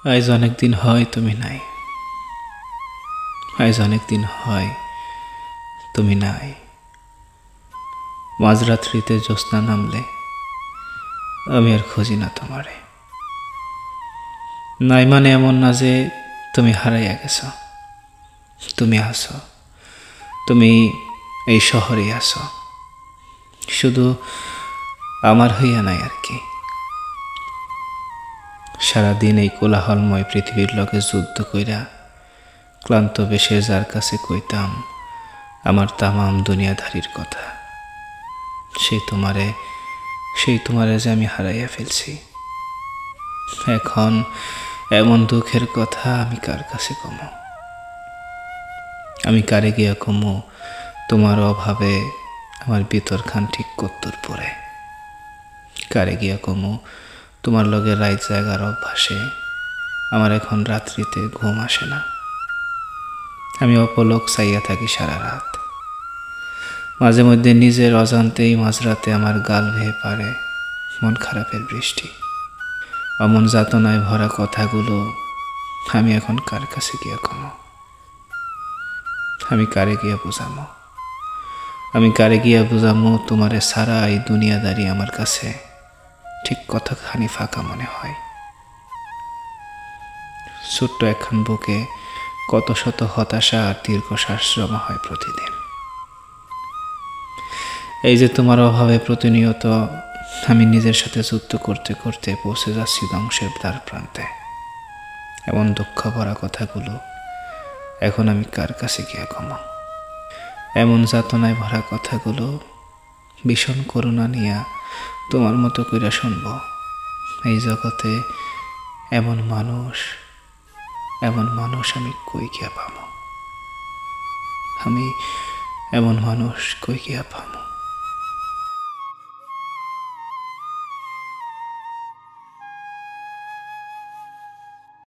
আজ অনেক দিন হয় তুমি নাই, আজ অনেক দিন হয় তুমি নাই। মাঝরাত্রিতে জ্যোৎস্না নামলে আমি আর খুঁজি না তোমারে। নাই মানে এমন না যে তুমি হারাইয়া গেছ, তুমি আছো, তুমি এই শহরে আছো, শুধু আমার হইয়া নাই আর কি। সারাদিন এই কোলাহলময় পৃথিবীর লগে যুদ্ধ কইরা ক্লান্ত বেশে যার কাছে কইতাম আমার তামাম দুনিয়াধারীর কথা, সেই তোমারে যে আমি হারাইয়া ফেলছি। এখন এমন দুঃখের কথা আমি কার কাছে কমো? আমি কারে গিয়া কমো তোমার অভাবে আমার ভিতরখান ঠিক কত্তর পড়ে? কারে গিয়া কমো তোমার লগে রাত জাগার অভ্যাসে আমার এখন রাত্রিতে ঘুম আসে না। আমি অপলক চাইয়া থাকি সারা রাত। মাঝে মধ্যে নিজের অজান্তেই মাঝরাতে আমার গাল ভেয়ে পারে মন খারাপের বৃষ্টি। অমন যাতনায় ভরা কথাগুলো আমি এখন কার কাছে গিয়া কমো? আমি কারে গিয়া বুঝামো? আমি কারে গিয়া বুঝামো তোমারে সারা এই দুনিয়াদারি আমার কাছে ঠিক কতখানি ফাঁকা মনে হয়। ছোট্ট একখান বুকে কত শত হতাশা আর দীর্ঘশ্বাস জমা হয় প্রতিদিন। এই যে তোমার অভাবে প্রতিনিয়ত আমি নিজের সাথে যুদ্ধ করতে করতে পৌঁছে যাচ্ছি ধ্বংসের দ্বার প্রান্তে। এমন দুঃখ ভরা কথাগুলো এখন আমি কার কাছে গিয়া কমো? এমন যাতনায় ভরা কথাগুলো ভীষণ করুণা নিয়া তোমার মতো কইরা শুনব। এই জগতে এমন মানুষ আমি কই গিয়া পাবো? আমি এমন মানুষ কই গিয়া পাবো?